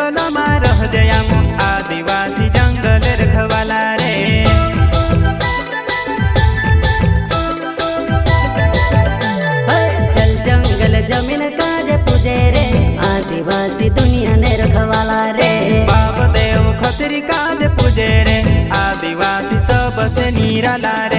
जंगल में रह जया आदिवासी जंगल रखवाला रे। चल जंगल जमीन काजे पूजे रे आदिवासी दुनिया ने रखवाला रे। बाप देव खतरी काज पूजे रे आदिवासी सबसे निराला रे।